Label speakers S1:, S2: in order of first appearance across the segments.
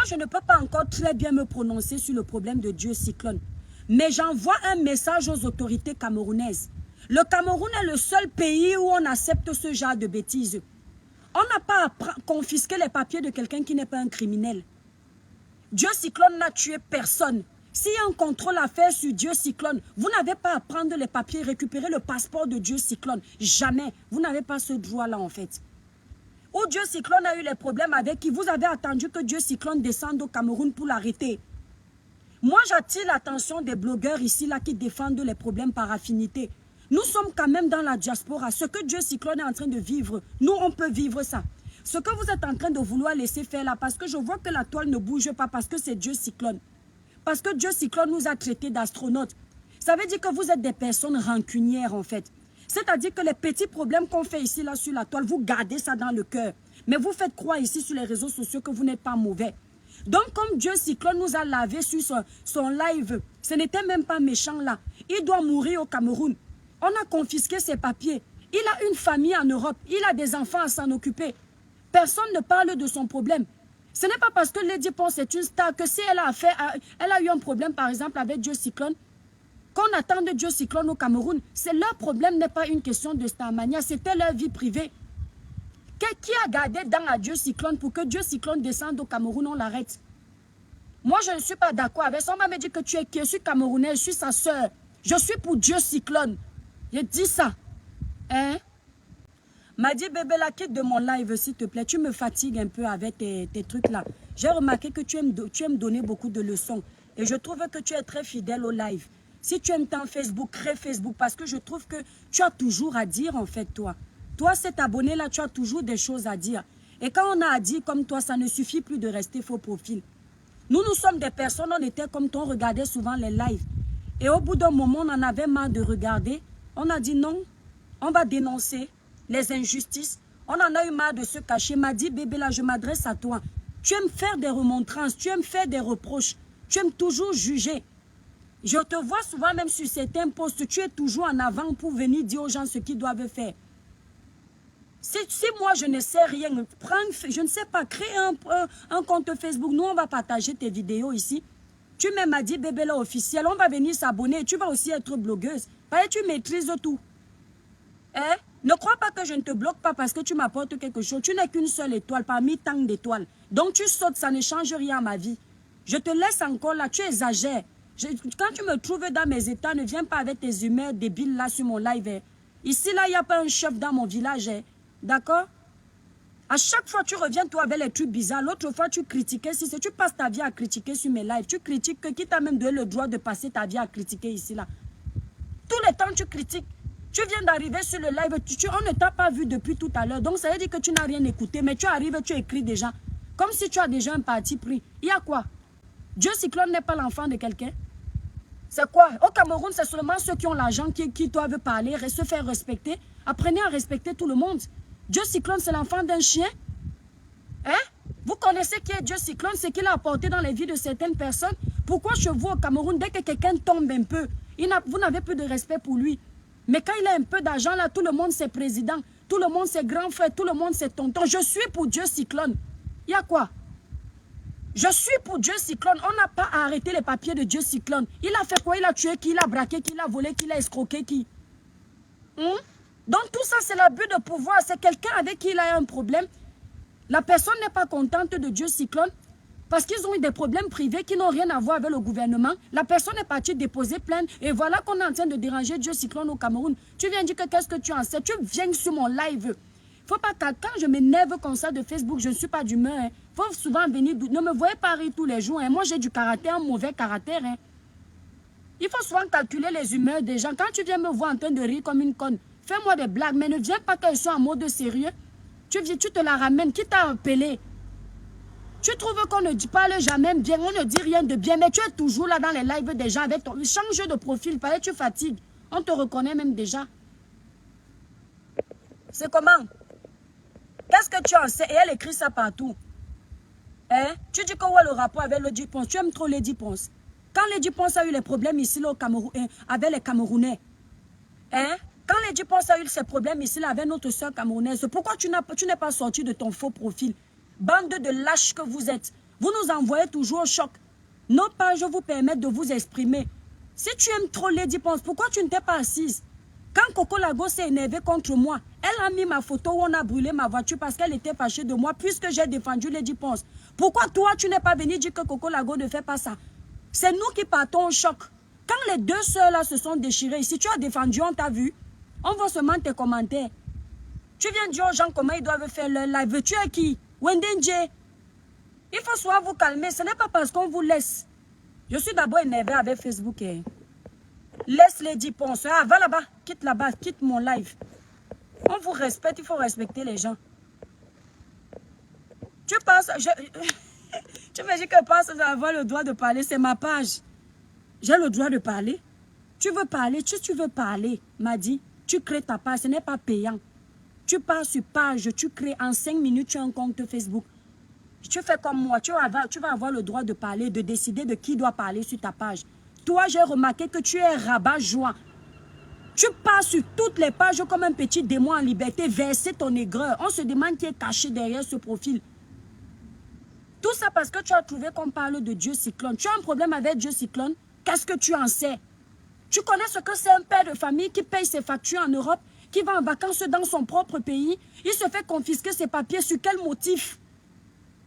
S1: je ne peux pas encore très bien me prononcer sur le problème de Dieu Cyclone. Mais j'envoie un message aux autorités camerounaises. Le Cameroun est le seul pays où on accepte ce genre de bêtises. On n'a pas à confisquer les papiers de quelqu'un qui n'est pas un criminel. Dieu Cyclone n'a tué personne. S'il y a un contrôle à faire sur Dieu Cyclone, vous n'avez pas à prendre les papiers, récupérer le passeport de Dieu Cyclone. Jamais. Vous n'avez pas ce droit-là en fait. Où Dieu Cyclone a eu les problèmes avec qui vous avez attendu que Dieu Cyclone descende au Cameroun pour l'arrêter. Moi, j'attire l'attention des blogueurs ici là qui défendent les problèmes par affinité. Nous sommes quand même dans la diaspora. Ce que Dieu Cyclone est en train de vivre, nous, on peut vivre ça. Ce que vous êtes en train de vouloir laisser faire là, parce que je vois que la toile ne bouge pas, parce que c'est Dieu Cyclone. Parce que Dieu Cyclone nous a traités d'astronautes. Ça veut dire que vous êtes des personnes rancunières en fait. C'est-à-dire que les petits problèmes qu'on fait ici là sur la toile, vous gardez ça dans le cœur. Mais vous faites croire ici sur les réseaux sociaux que vous n'êtes pas mauvais. Donc comme Dieu Cyclone nous a lavé sur son live, ce n'était même pas méchant là. Il doit mourir au Cameroun. On a confisqué ses papiers. Il a une famille en Europe. Il a des enfants à s'en occuper. Personne ne parle de son problème. Ce n'est pas parce que Lady Ponce est une star que si elle a eu un problème par exemple avec Dieu Cyclone, qu'on attend de Dieu Cyclone au Cameroun, leur problème n'est pas une question de starmania, c'était leur vie privée. Qui a gardé dans à Dieu Cyclone pour que Dieu Cyclone descende au Cameroun, on l'arrête? Moi, je ne suis pas d'accord avec ça. On va me dire que tu es qui? Je suis camerounaise, je suis sa soeur. Je suis pour Dieu Cyclone. Je dis ça. Hein? M'a dit, bébé, là, quitte de mon live, s'il te plaît. Tu me fatigues un peu avec tes trucs là. J'ai remarqué que tu aimes donner beaucoup de leçons. Et je trouve que tu es très fidèle au live. Si tu aimes tant Facebook, crée Facebook. Parce que je trouve que tu as toujours à dire, en fait, toi. Toi, cet abonné-là, tu as toujours des choses à dire. Et quand on a à dire comme toi, ça ne suffit plus de rester faux profil. Nous sommes des personnes, on était comme toi, on regardait souvent les lives. Et au bout d'un moment, on en avait marre de regarder. On a dit non, on va dénoncer les injustices. On en a eu marre de se cacher. M'a dit, bébé, là, je m'adresse à toi. Tu aimes faire des remontrances, tu aimes faire des reproches. Tu aimes toujours juger. Je te vois souvent même sur certains posts, tu es toujours en avant pour venir dire aux gens ce qu'ils doivent faire. Si moi je ne sais rien, je ne sais pas, crée un compte Facebook. Nous, on va partager tes vidéos ici. Tu m'as dit, bébé, là, officiel, on va venir s'abonner. Tu vas aussi être blogueuse. Parce que tu maîtrises tout. Hein? Ne crois pas que je ne te bloque pas parce que tu m'apportes quelque chose. Tu n'es qu'une seule étoile parmi tant d'étoiles. Donc tu sautes, ça ne change rien à ma vie. Je te laisse encore là, tu exagères. Quand tu me trouves dans mes états, ne viens pas avec tes humeurs débiles là sur mon live. Hein. Ici, là, il n'y a pas un chef dans mon village. Hein. D'accord? À chaque fois, tu reviens, toi, avec les trucs bizarres. L'autre fois, tu critiquais. Si tu passes ta vie à critiquer sur mes lives, tu critiques qui t'a même donné le droit de passer ta vie à critiquer ici, là. Tous les temps, tu critiques. Tu viens d'arriver sur le live. On ne t'a pas vu depuis tout à l'heure. Donc, ça veut dire que tu n'as rien écouté. Mais tu arrives, tu écris déjà. Comme si tu as déjà un parti pris. Il y a quoi? Dieu Cyclone n'est pas l'enfant de quelqu'un. C'est quoi? Au Cameroun, c'est seulement ceux qui ont l'argent qui doivent parler et se faire respecter. Apprenez à respecter tout le monde. Dieu Cyclone, c'est l'enfant d'un chien. Hein? Vous connaissez qui est Dieu Cyclone, ce qu'il a apporté dans les vies de certaines personnes. Pourquoi chez vous au Cameroun, dès que quelqu'un tombe un peu, vous n'avez plus de respect pour lui. Mais quand il a un peu d'argent, là, tout le monde c'est président, tout le monde c'est grand frère, tout le monde c'est tonton. Je suis pour Dieu Cyclone. Il y a quoi? Je suis pour Dieu Cyclone. On n'a pas à arrêter les papiers de Dieu Cyclone. Il a fait quoi? Il a tué qui? Il a braqué qui? Il a volé qui? Il a escroqué qui? Donc tout ça, c'est l'abus de pouvoir. C'est quelqu'un avec qui il a un problème. La personne n'est pas contente de Dieu Cyclone parce qu'ils ont eu des problèmes privés qui n'ont rien à voir avec le gouvernement. La personne est partie déposer plainte et voilà qu'on est en train de déranger Dieu Cyclone au Cameroun. Tu viens dire que qu'est-ce que tu en sais? Tu viens sur mon live. Faut pas que quand je m'énerve comme ça de Facebook, je ne suis pas d'humeur. Hein. Faut souvent venir. Ne me voyez pas rire tous les jours. Hein. Moi, j'ai du caractère, un mauvais caractère. Hein. Il faut souvent calculer les humeurs des gens. Quand tu viens me voir en train de rire comme une conne, fais-moi des blagues, mais ne viens pas qu'elles soient en mode sérieux. Tu te la ramènes. Qui t'a appelé? Tu trouves qu'on ne parle jamais bien, on ne dit rien de bien, mais tu es toujours là dans les lives des gens avec ton... Change de profil, parce que tu fatigues. On te reconnaît même déjà. C'est comment? Qu'est-ce que tu en sais? Et elle écrit ça partout. Hein? Tu dis que ouais, le rapport avec Lady Ponce. Tu aimes trop Lady Ponce. Quand Lady Ponce a eu les problèmes ici là, au Cameroun, avec les Camerounais, hein? Quand Lady Ponce a eu ces problèmes ici là, avec notre soeur camerounaise, pourquoi tu n'es pas sorti de ton faux profil? Bande de lâches que vous êtes. Vous nous envoyez toujours au choc. Nos pages vous permettent de vous exprimer. Si tu aimes trop Lady Ponce, pourquoi tu ne t'es pas assise? Quand Coco Lago s'est énervée contre moi, elle a mis ma photo où on a brûlé ma voiture parce qu'elle était fâchée de moi puisque j'ai défendu Lady Ponce. Pourquoi toi, tu n'es pas venu dire que Coco Lago ne fait pas ça? C'est nous qui partons au choc. Quand les deux sœurs là se sont déchirées, si tu as défendu, on t'a vu, on voit seulement tes commentaires. Tu viens dire aux gens comment ils doivent faire leur live. Tu es qui? Wendenje. Il faut soit vous calmer. Ce n'est pas parce qu'on vous laisse. Je suis d'abord énervé avec Facebook. Laisse Lady Ponce. Ah, va là-bas. Quitte là-bas. Quitte mon live. On vous respecte. Il faut respecter les gens. Tu penses... tu me dis que je pense avoir le droit de parler. C'est ma page. J'ai le droit de parler. Tu veux parler. Tu veux parler. M'a dit. Tu crées ta page. Ce n'est pas payant. Tu pars sur page. Tu crées en 5 minutes. Tu as un compte Facebook. Tu fais comme moi, tu vas avoir le droit de parler, de décider de qui doit parler sur ta page. Toi, j'ai remarqué que tu es rabat-joie. Tu pars sur toutes les pages comme un petit démon en liberté, verser ton aigreur. On se demande qui est caché derrière ce profil. Tout ça parce que tu as trouvé qu'on parle de Dieu Cyclone. Tu as un problème avec Dieu Cyclone? Qu'est-ce que tu en sais? Tu connais ce que c'est un père de famille qui paye ses factures en Europe, qui va en vacances dans son propre pays? Il se fait confisquer ses papiers. Sur quel motif?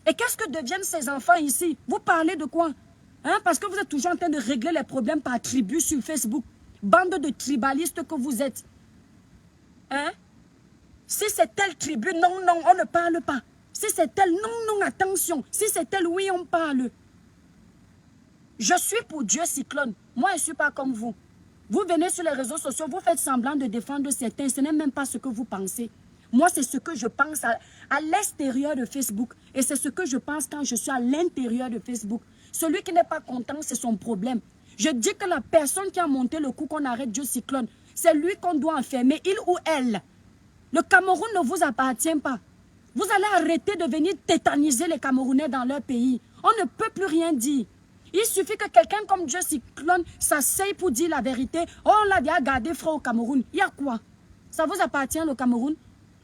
S1: Et qu'est-ce que deviennent ces enfants ici? Vous parlez de quoi? Hein? Parce que vous êtes toujours en train de régler les problèmes par tribu sur Facebook. Bande de tribalistes que vous êtes. Hein? Si c'est telle tribu, non, non, on ne parle pas. Si c'est telle, non, non, attention. Si c'est telle, oui, on parle. Je suis pour Dieu Cyclone. Moi, je ne suis pas comme vous. Vous venez sur les réseaux sociaux, vous faites semblant de défendre certains. Ce n'est même pas ce que vous pensez. Moi, c'est ce que je pense à l'extérieur de Facebook. Et c'est ce que je pense quand je suis à l'intérieur de Facebook. Celui qui n'est pas content, c'est son problème. Je dis que la personne qui a monté le coup qu'on arrête Dieu Cyclone, c'est lui qu'on doit enfermer, il ou elle. Le Cameroun ne vous appartient pas. Vous allez arrêter de venir tétaniser les Camerounais dans leur pays. On ne peut plus rien dire. Il suffit que quelqu'un comme Dieu Cyclone s'asseye pour dire la vérité. Oh, on l'a déjà gardé froid au Cameroun. Il y a quoi? Ça vous appartient, le Cameroun?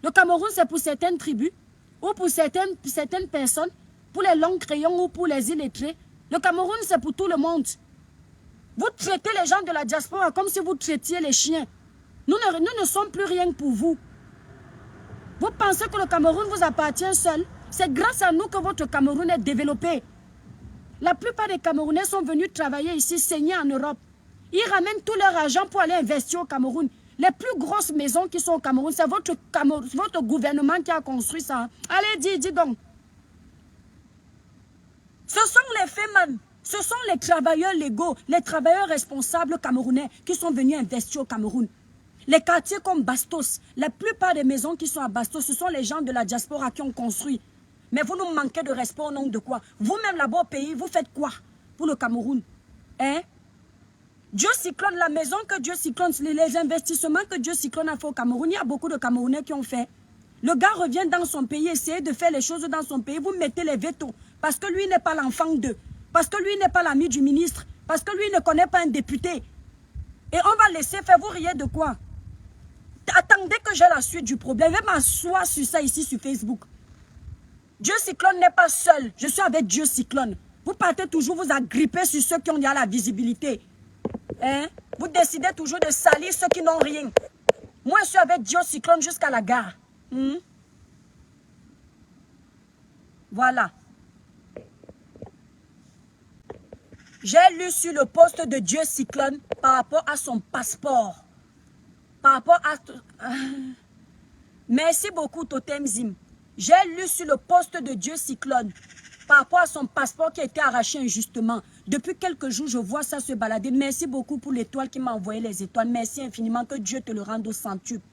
S1: Le Cameroun, c'est pour certaines tribus, ou pour certaines personnes, pour les longs crayons ou pour les illettrés. Le Cameroun, c'est pour tout le monde. Vous traitez les gens de la diaspora comme si vous traitiez les chiens. Nous ne sommes plus rien pour vous. Vous pensez que le Cameroun vous appartient seul? C'est grâce à nous que votre Cameroun est développé. La plupart des Camerounais sont venus travailler ici, saigner en Europe. Ils ramènent tout leur argent pour aller investir au Cameroun. Les plus grosses maisons qui sont au Cameroun, c'est votre gouvernement qui a construit ça. Allez, dis donc. Ce sont les fémins, ce sont les travailleurs légaux, les travailleurs responsables camerounais qui sont venus investir au Cameroun. Les quartiers comme Bastos, la plupart des maisons qui sont à Bastos, ce sont les gens de la diaspora qui ont construit. Mais vous nous manquez de respect au nom de quoi? Vous-même là-bas au pays, vous faites quoi pour le Cameroun? Hein? Dieu Cyclone, la maison que Dieu Cyclone, les investissements que Dieu Cyclone a fait au Cameroun, il y a beaucoup de Camerounais qui ont fait. Le gars revient dans son pays, essayer de faire les choses dans son pays, vous mettez les vétos. Parce que lui n'est pas l'enfant d'eux. Parce que lui n'est pas l'ami du ministre. Parce que lui ne connaît pas un député. Et on va laisser faire, vous riez de quoi? Attendez que j'ai la suite du problème. Je vais m'asseoir sur ça ici sur Facebook. Dieu Cyclone n'est pas seul. Je suis avec Dieu Cyclone. Vous partez toujours vous agripper sur ceux qui ont déjà la visibilité. Hein? Vous décidez toujours de salir ceux qui n'ont rien. Moi, je suis avec Dieu Cyclone jusqu'à la gare. Voilà. J'ai lu sur le poste de Dieu Cyclone par rapport à son passeport. Par rapport à... Merci beaucoup, Totem Zim. J'ai lu sur le poste de Dieu Cyclone par rapport à son passeport qui a été arraché injustement. Depuis quelques jours, je vois ça se balader. Merci beaucoup pour l'étoile qui m'a envoyé les étoiles. Merci infiniment, que Dieu te le rende au centuple.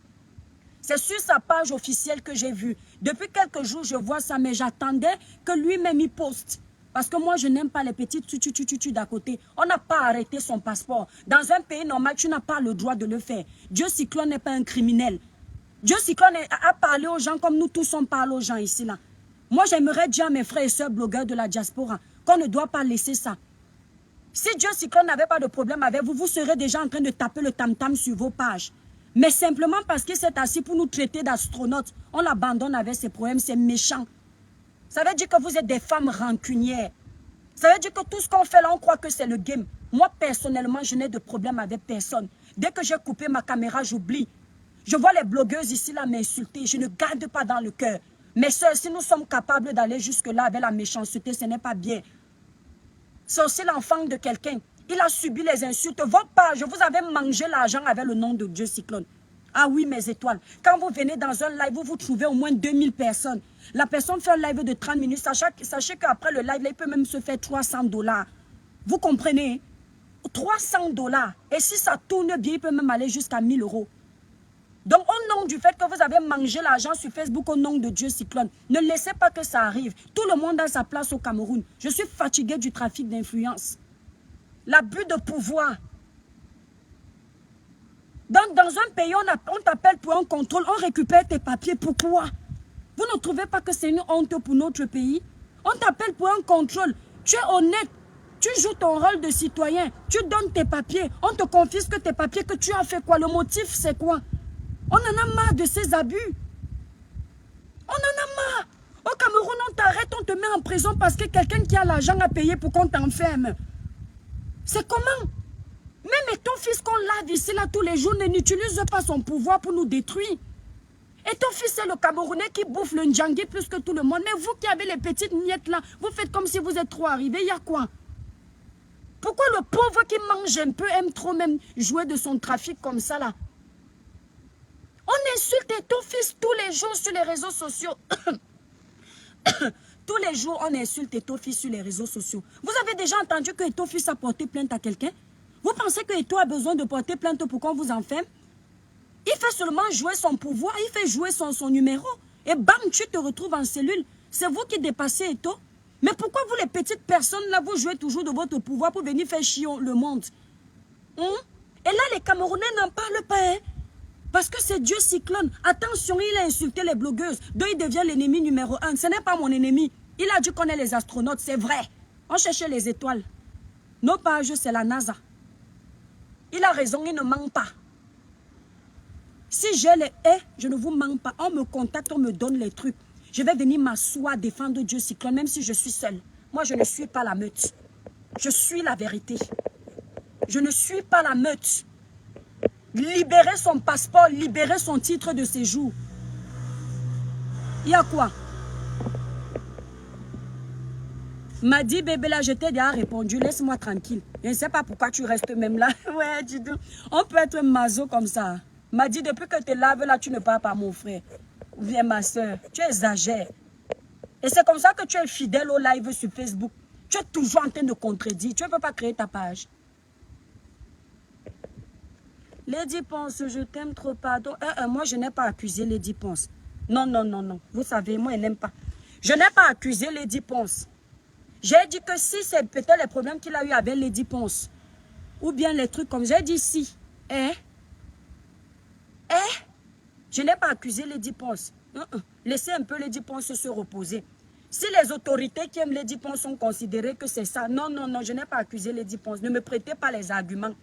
S1: C'est sur sa page officielle que j'ai vu. Depuis quelques jours, je vois ça, mais j'attendais que lui-même y poste. Parce que moi, je n'aime pas les petits tu d'à côté. On n'a pas arrêté son passeport. Dans un pays normal, tu n'as pas le droit de le faire. Dieu Cyclone n'est pas un criminel. Dieu Cyclone a parlé aux gens comme nous tous on parle aux gens ici. Là. Moi, j'aimerais dire à mes frères et sœurs blogueurs de la diaspora qu'on ne doit pas laisser ça. Si Dieu Cyclone n'avait pas de problème avec vous, vous serez déjà en train de taper le tam-tam sur vos pages. Mais simplement parce qu'il s'est assis pour nous traiter d'astronautes, on l'abandonne avec ses problèmes, c'est méchant. Ça veut dire que vous êtes des femmes rancunières. Ça veut dire que tout ce qu'on fait là, on croit que c'est le game. Moi, personnellement, je n'ai de problème avec personne. Dès que j'ai coupé ma caméra, j'oublie. Je vois les blogueuses ici là m'insulter. Je ne garde pas dans le cœur. Mes soeurs, si nous sommes capables d'aller jusque-là avec la méchanceté, ce n'est pas bien. C'est aussi l'enfant de quelqu'un. Il a subi les insultes. Votre page, vous avez mangé l'argent avec le nom de Dieu Cyclone. Ah oui, mes étoiles. Quand vous venez dans un live, vous trouvez au moins 2000 personnes. La personne fait un live de 30 minutes. Sachez qu'après le live, il peut même se faire 300 $. Vous comprenez? 300 $. Et si ça tourne bien, il peut même aller jusqu'à 1000 €. Donc, au nom du fait que vous avez mangé l'argent sur Facebook au nom de Dieu Cyclone, ne laissez pas que ça arrive. Tout le monde a sa place au Cameroun. Je suis fatiguée du trafic d'influence. L'abus de pouvoir. Donc, dans un pays, on t'appelle pour un contrôle, on récupère tes papiers. Pourquoi? Vous ne trouvez pas que c'est une honte pour notre pays? On t'appelle pour un contrôle. Tu es honnête. Tu joues ton rôle de citoyen. Tu donnes tes papiers. On te confisque tes papiers. Que tu as fait quoi? Le motif, c'est quoi? On en a marre de ces abus. On en a marre. Au Cameroun, on t'arrête, on te met en prison parce que quelqu'un qui a l'argent à payer pour qu'on t'enferme. C'est comment? Même ton fils qu'on lave ici, là, tous les jours, n'utilise pas son pouvoir pour nous détruire. Et ton fils, c'est le Camerounais qui bouffe le ndjangui plus que tout le monde. Mais vous qui avez les petites miettes là, vous faites comme si vous êtes trop arrivés. Il y a quoi? Pourquoi le pauvre qui mange un peu aime trop même jouer de son trafic comme ça là? On insulte ton fils tous les jours sur les réseaux sociaux. Tous les jours, on insulte ton fils sur les réseaux sociaux. Vous avez déjà entendu que ton fils a porté plainte à quelqu'un? Vous pensez que Eto a besoin de porter plainte pour qu'on vous enferme? Il fait seulement jouer son pouvoir, il fait jouer son numéro. Et bam, tu te retrouves en cellule. C'est vous qui dépassez Eto. Mais pourquoi vous, les petites personnes, là, vous jouez toujours de votre pouvoir pour venir faire chier le monde? Et là, les Camerounais n'en parlent pas, hein? Parce que c'est Dieu Cyclone. Attention, il a insulté les blogueuses. Donc il devient l'ennemi numéro 1. Ce n'est pas mon ennemi. Il a dit qu'on est les astronautes, c'est vrai. On cherchait les étoiles. Nos pages, c'est la NASA. Il a raison, il ne ment pas. Si j'ai les haies, je ne vous mens pas. On me contacte, on me donne les trucs. Je vais venir m'asseoir, défendre Dieu Cyclone, même si je suis seule. Moi, je ne suis pas la meute. Je suis la vérité. Je ne suis pas la meute. Libérer son passeport, libérer son titre de séjour. Il y a quoi? M'a dit, bébé, là, je t'ai déjà répondu. Laisse-moi tranquille. Je ne sais pas pourquoi tu restes même là. Ouais, dis donc. On peut être maso comme ça. M'a dit, depuis que tu laves là, tu ne parles pas, mon frère. Viens, ma soeur. Tu exagères. Et c'est comme ça que tu es fidèle au live sur Facebook. Tu es toujours en train de contredire. Tu ne peux pas créer ta page. Lady Ponce, je t'aime trop, pardon. Moi, je n'ai pas accusé Lady Ponce. Non, non, non, non. Vous savez, moi, elle n'aime pas. Je n'ai pas accusé Lady Ponce. J'ai dit que si c'est peut-être les problèmes qu'il a eu avec Lady Ponce, ou bien les trucs comme j'ai dit si. Je n'ai pas accusé Lady Ponce. Laissez un peu Lady Ponce se reposer. Si les autorités qui aiment Lady Ponce ont considéré que c'est ça, non, non, non, je n'ai pas accusé Lady Ponce. Ne me prêtez pas les arguments.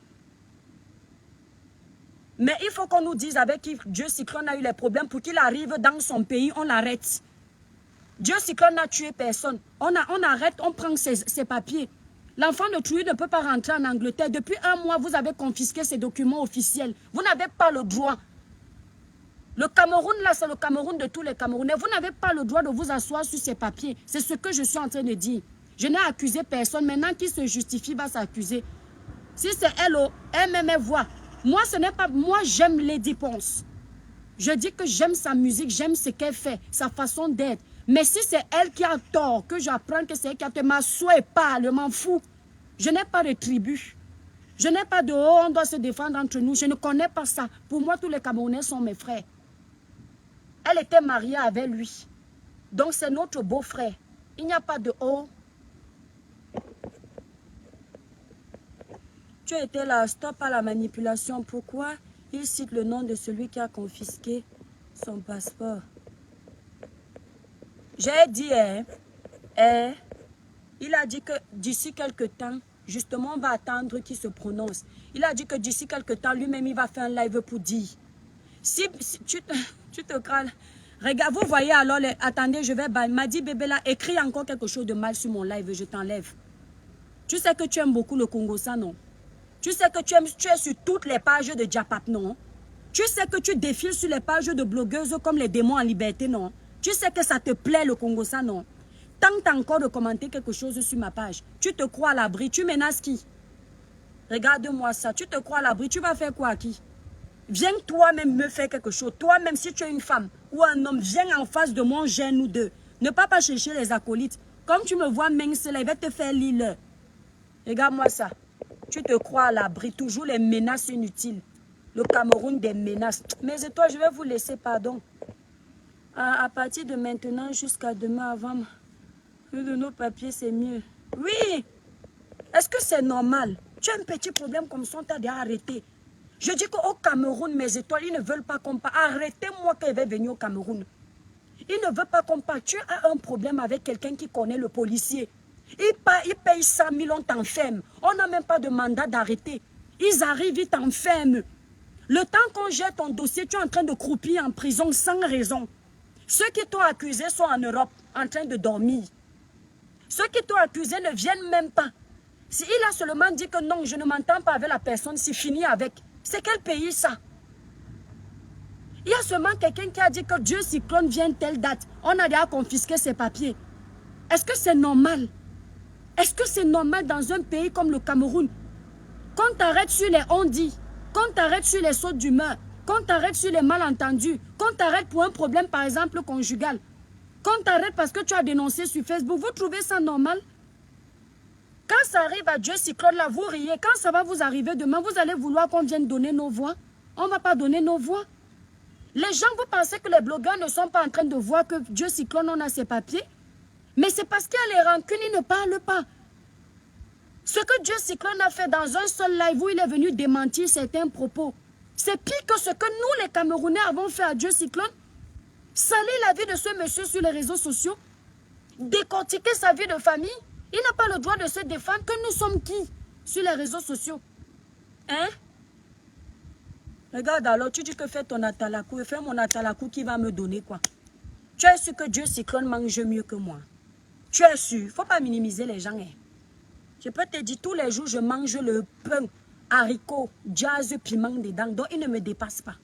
S1: Mais il faut qu'on nous dise avec qui Dieu Cyclone a eu les problèmes pour qu'il arrive dans son pays, on l'arrête. Dieu Cyclone n'a tué personne. On arrête, on prend ses papiers. L'enfant de Trouille ne peut pas rentrer en Angleterre. Depuis 1 mois, vous avez confisqué ses documents officiels. Vous n'avez pas le droit. Le Cameroun, là, c'est le Cameroun de tous les Camerounais. Vous n'avez pas le droit de vous asseoir sur ces papiers. C'est ce que je suis en train de dire. Je n'ai accusé personne. Maintenant, qui se justifie va s'accuser. Si c'est elle me voit. Moi, ce n'est pas... Moi, j'aime Lady Ponce. Je dis que j'aime sa musique, j'aime ce qu'elle fait, sa façon d'être. Mais si c'est elle qui a tort, que j'apprends que c'est elle qui a tort, m'assois et parle, je m'en fous. Je n'ai pas de tribu. Je n'ai pas de oh, on doit se défendre entre nous. Je ne connais pas ça. Pour moi, tous les Camerounais sont mes frères. Elle était mariée avec lui. Donc, c'est notre beau-frère. Il n'y a pas de oh. Tu étais là, stop à la manipulation. Pourquoi il cite le nom de celui qui a confisqué son passeport? J'ai dit, il a dit que d'ici quelques temps, justement, on va attendre qu'il se prononce. Il a dit que d'ici quelques temps, lui-même, il va faire un live pour dire. Si tu te crânes, Regarde, vous voyez alors, attendez, je vais... Il m'a dit, bébé là, écris encore quelque chose de mal sur mon live, je t'enlève. Tu sais que tu aimes beaucoup le Congo, ça, non? Tu sais que tu es sur toutes les pages de Diapap, non? Tu sais que tu défiles sur les pages de blogueuses comme les démons en liberté, non? Tu sais que ça te plaît le Congo, ça, non? Tente encore de commenter quelque chose sur ma page. Tu te crois à l'abri, tu menaces qui? Regarde-moi ça, tu te crois à l'abri, tu vas faire quoi à qui? Viens toi-même me faire quelque chose. Toi-même, si tu es une femme ou un homme, viens en face de moi, gêne nous deux. Ne pas chercher les acolytes. Comme tu me vois mince là, il va te faire l'île. Regarde-moi ça. Tu te crois à l'abri, toujours les menaces inutiles. Le Cameroun des menaces. Mais toi, je vais vous laisser, pardon. À partir de maintenant jusqu'à demain avant, de nos papiers, c'est mieux. Oui. Est-ce que c'est normal? Tu as un petit problème comme ça, on t'a déjà arrêté. Je dis qu'au Cameroun, mes étoiles, ils ne veulent pas qu'on parle. Arrêtez-moi quand il va venir au Cameroun. Ils ne veulent pas qu'on parle. Tu as un problème avec quelqu'un qui connaît le policier. Il paye 100 000, on t'enferme. On n'a même pas de mandat d'arrêter. Ils arrivent, ils t'enferment. Le temps qu'on jette ton dossier, tu es en train de croupir en prison sans raison. Ceux qui t'ont accusé sont en Europe, en train de dormir. Ceux qui t'ont accusé ne viennent même pas. Si il a seulement dit que non, je ne m'entends pas avec la personne, c'est fini avec. C'est quel pays ça? Il y a seulement quelqu'un qui a dit que Dieu cyclone vient telle date. On a déjà confisqué ses papiers. Est-ce que c'est normal? Est-ce que c'est normal dans un pays comme le Cameroun? Qu'on t'arrête sur les on-dit, qu'on t'arrête sur les sautes d'humeur, qu'on t'arrête sur les malentendus, qu'on t'arrête pour un problème par exemple conjugal, qu'on t'arrête parce que tu as dénoncé sur Facebook. Vous trouvez ça normal? Quand ça arrive à Dieu cyclone là, vous riez. Quand ça va vous arriver demain, vous allez vouloir qu'on vienne donner nos voix. On ne va pas donner nos voix. Les gens, vous pensez que les blogueurs ne sont pas en train de voir que Dieu cyclone, on a ses papiers. Mais c'est parce qu'il y a les rancunes, ils ne parlent pas. Ce que Dieu cyclone a fait dans un seul live où il est venu démentir certains propos, c'est pire que ce que nous, les Camerounais, avons fait à Dieu cyclone. Salir la vie de ce monsieur sur les réseaux sociaux, décortiquer sa vie de famille. Il n'a pas le droit de se défendre. Que nous sommes qui sur les réseaux sociaux? Hein? Regarde alors, tu dis que fais ton atalakou et fais mon atalakou qui va me donner quoi? Tu es sûr que Dieu cyclone mange mieux que moi? Tu es sûr? Il ne faut pas minimiser les gens. Hein? Je peux te dire, tous les jours, je mange le pain, haricot, jazz, piment dedans. Donc, il ne me dépasse pas.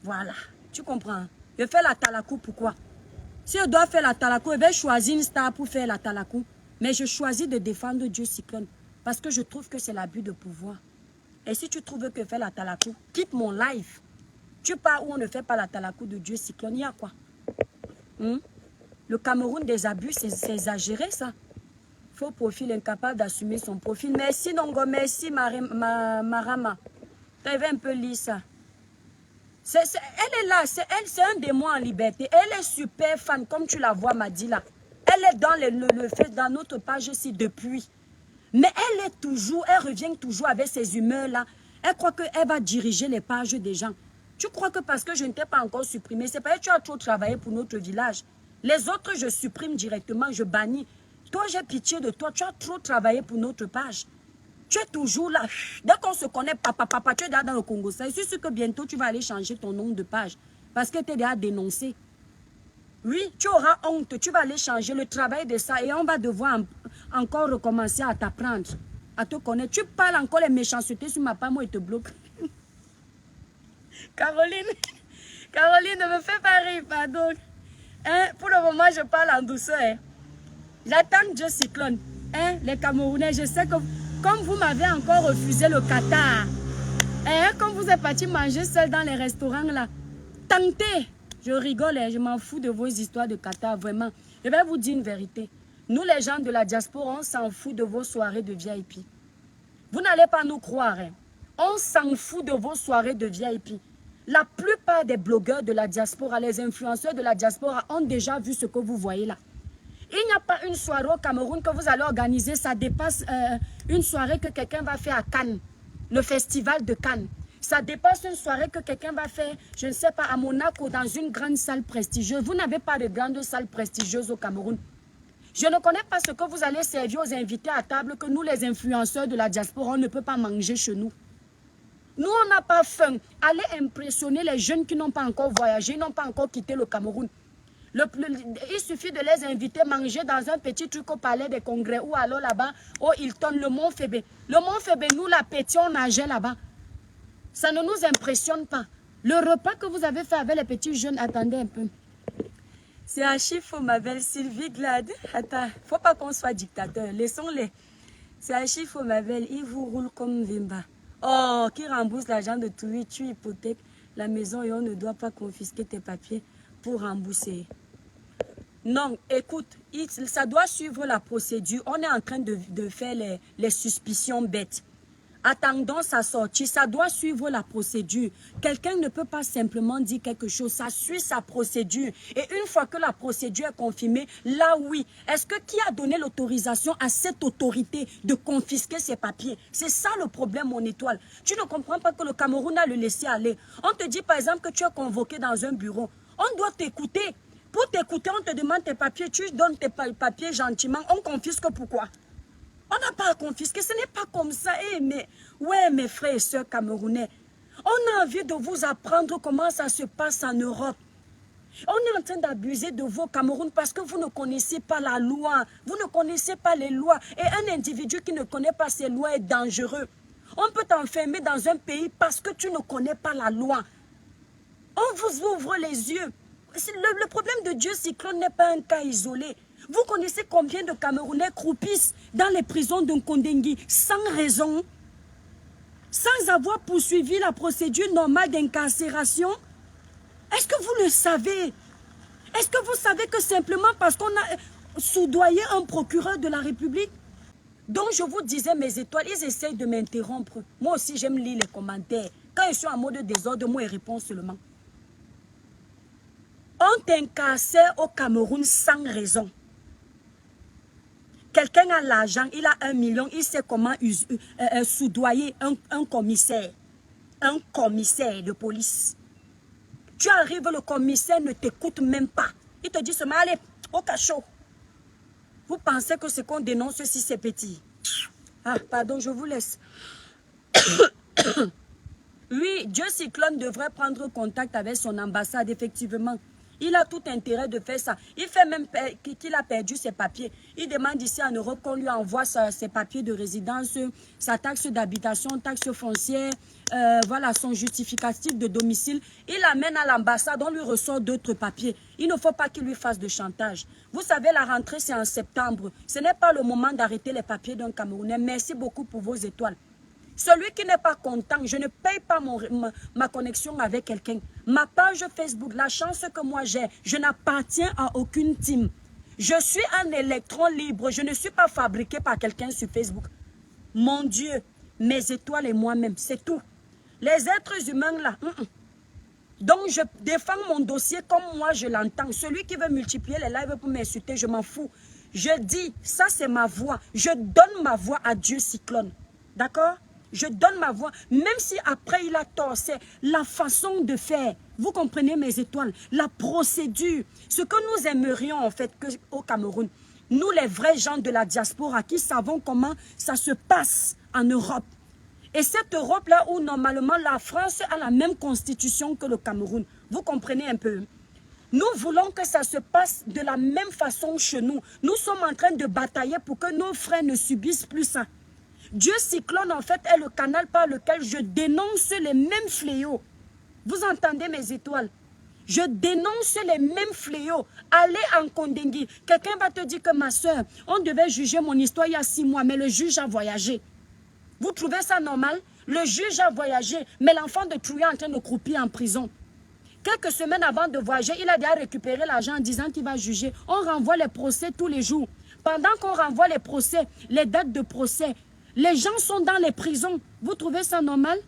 S1: Voilà. Tu comprends? Je fais la talakou, pourquoi? Si je dois faire la talakou, je vais choisir une star pour faire la talakou. Mais je choisis de défendre Dieu cyclone. Parce que je trouve que c'est l'abus de pouvoir. Et si tu trouves que faire la talakou, quitte mon live. Tu pars où on ne fait pas la talakou de Dieu cyclone. Il y a quoi? Le Cameroun des abus, c'est exagéré ça. Faux profil incapable d'assumer son profil. Merci Nongo, merci Marama. Tu avais un peu lire ça. Elle est là, c'est un démon en liberté. Elle est super fan, comme tu la vois, m'a dit là. Elle est dans le fait, dans notre page aussi depuis. Mais elle est toujours, elle revient toujours avec ses humeurs là. Elle croit qu'elle va diriger les pages des gens. Tu crois que parce que je ne t'ai pas encore supprimé, c'est parce que tu as trop travaillé pour notre village. Les autres, je supprime directement, je bannis. Toi, j'ai pitié de toi, tu as trop travaillé pour notre page. Tu es toujours là. Dès qu'on se connaît, papa, tu es déjà dans le Congo. C'est sûr que bientôt, tu vas aller changer ton nom de page. Parce que tu es déjà dénoncé. Oui, tu auras honte, tu vas aller changer le travail de ça et on va devoir encore recommencer à t'apprendre, à te connaître. Tu parles encore les méchancetés sur ma page, moi, il te bloque. Caroline, ne me fais pas rire, pardon. Hein? Pour le moment, je parle en douceur. Hein? J'attends Dieu cyclone. Hein? Les Camerounais, je sais que comme vous m'avez encore refusé le Qatar, hein? Comme vous êtes parti manger seul dans les restaurants là, tentez. Je rigole, je m'en fous de vos histoires de Qatar, vraiment. Je vais vous dire une vérité. Nous, les gens de la diaspora, on s'en fout de vos soirées de VIP. Vous n'allez pas nous croire. Hein. On s'en fout de vos soirées de VIP. La plupart des blogueurs de la diaspora, les influenceurs de la diaspora ont déjà vu ce que vous voyez là. Il n'y a pas une soirée au Cameroun que vous allez organiser, ça dépasse une soirée que quelqu'un va faire à Cannes, le festival de Cannes. Ça dépasse une soirée que quelqu'un va faire, je ne sais pas, à Monaco, dans une grande salle prestigieuse. Vous n'avez pas de grande salle prestigieuse au Cameroun. Je ne connais pas ce que vous allez servir aux invités à table que nous, les influenceurs de la diaspora, on ne peut pas manger chez nous. Nous, on n'a pas faim. Allez impressionner les jeunes qui n'ont pas encore voyagé, n'ont pas encore quitté le Cameroun. Il suffit de les inviter à manger dans un petit truc au palais des congrès ou alors là-bas, au Hilton, le Mont Fébé. Le Mont Fébé, nous, l'appétit, on nageait là-bas. Ça ne nous impressionne pas. Le repas que vous avez fait avec les petits jeunes, attendez un peu. C'est archi faux, ma belle Sylvie Glad. Attends, faut pas qu'on soit dictateur. Laissons-les. C'est archi faux, ma belle. Ils vous roulent comme Vimba. Oh, qui rembourse l'argent de tout, tu hypothèques la maison et on ne doit pas confisquer tes papiers pour rembourser. Non, écoute, ça doit suivre la procédure. On est en train de faire les suspicions bêtes. Attendons sa sortie, ça doit suivre la procédure. Quelqu'un ne peut pas simplement dire quelque chose, ça suit sa procédure. Et une fois que la procédure est confirmée, là oui. Est-ce que qui a donné l'autorisation à cette autorité de confisquer ses papiers? C'est ça le problème, mon étoile. Tu ne comprends pas que le Cameroun a le laissé aller. On te dit par exemple que tu es convoqué dans un bureau. On doit t'écouter. Pour t'écouter, on te demande tes papiers, tu donnes tes papiers gentiment, on confisque pourquoi? On n'a pas à confisquer, ce n'est pas comme ça. Mais, ouais, mes frères et sœurs camerounais, on a envie de vous apprendre comment ça se passe en Europe. On est en train d'abuser de vos Cameroun parce que vous ne connaissez pas la loi. Vous ne connaissez pas les lois. Et un individu qui ne connaît pas ces lois est dangereux. On peut t'enfermer dans un pays parce que tu ne connais pas la loi. On vous ouvre les yeux. Le problème de Dieu Cyclone n'est pas un cas isolé. Vous connaissez combien de Camerounais croupissent dans les prisons de Nkondengui sans raison, sans avoir poursuivi la procédure normale d'incarcération? Est-ce que vous le savez? Est-ce que vous savez que simplement parce qu'on a soudoyé un procureur de la République? Donc je vous disais, mes étoiles, ils essayent de m'interrompre. Moi aussi, j'aime lire les commentaires. Quand ils sont en mode désordre, moi, ils répondent seulement. On t'incarcère au Cameroun sans raison. Quelqu'un a l'argent, il a 1 million, il sait comment soudoyer un commissaire. Un commissaire de police. Tu arrives, le commissaire ne t'écoute même pas. Il te dit seulement, allez, au cachot. Vous pensez que ce qu'on dénonce si c'est petit? Ah, pardon, je vous laisse. Oui, Dieu Cyclone devrait prendre contact avec son ambassade, effectivement. Il a tout intérêt de faire ça. Il fait même qu'il a perdu ses papiers. Il demande ici en Europe qu'on lui envoie ses papiers de résidence, sa taxe d'habitation, taxe foncière, voilà, son justificatif de domicile. Il l'amène à l'ambassade, on lui ressort d'autres papiers. Il ne faut pas qu'il lui fasse de chantage. Vous savez, la rentrée, c'est en septembre. Ce n'est pas le moment d'arrêter les papiers d'un Camerounais. Merci beaucoup pour vos étoiles. Celui qui n'est pas content, je ne paye pas ma connexion avec quelqu'un. Ma page Facebook, la chance que moi j'ai, je n'appartiens à aucune team. Je suis un électron libre, je ne suis pas fabriqué par quelqu'un sur Facebook. Mon Dieu, mes étoiles et moi-même, c'est tout. Les êtres humains là, Donc je défends mon dossier comme moi je l'entends. Celui qui veut multiplier les lives pour m'insulter, je m'en fous. Je dis, ça c'est ma voix. Je donne ma voix à Dieu Cyclone. D'accord? Je donne ma voix, même si après il a tort, c'est la façon de faire. Vous comprenez mes étoiles, la procédure. Ce que nous aimerions en fait au Cameroun, nous les vrais gens de la diaspora qui savons comment ça se passe en Europe. Et cette Europe-là où normalement la France a la même constitution que le Cameroun. Vous comprenez un peu? Nous voulons que ça se passe de la même façon chez nous. Nous sommes en train de batailler pour que nos frères ne subissent plus ça. Dieu Cyclone, en fait, est le canal par lequel je dénonce les mêmes fléaux. Vous entendez mes étoiles? Je dénonce les mêmes fléaux. Allez en Kondengui. Quelqu'un va te dire que ma soeur, on devait juger mon histoire il y a 6 mois, mais le juge a voyagé. Vous trouvez ça normal? Le juge a voyagé, mais l'enfant de Trouillat est en train de croupir en prison. Quelques semaines avant de voyager, il a déjà récupéré l'argent en disant qu'il va juger. On renvoie les procès tous les jours. Pendant qu'on renvoie les procès, les dates de procès, les gens sont dans les prisons. Vous trouvez ça normal?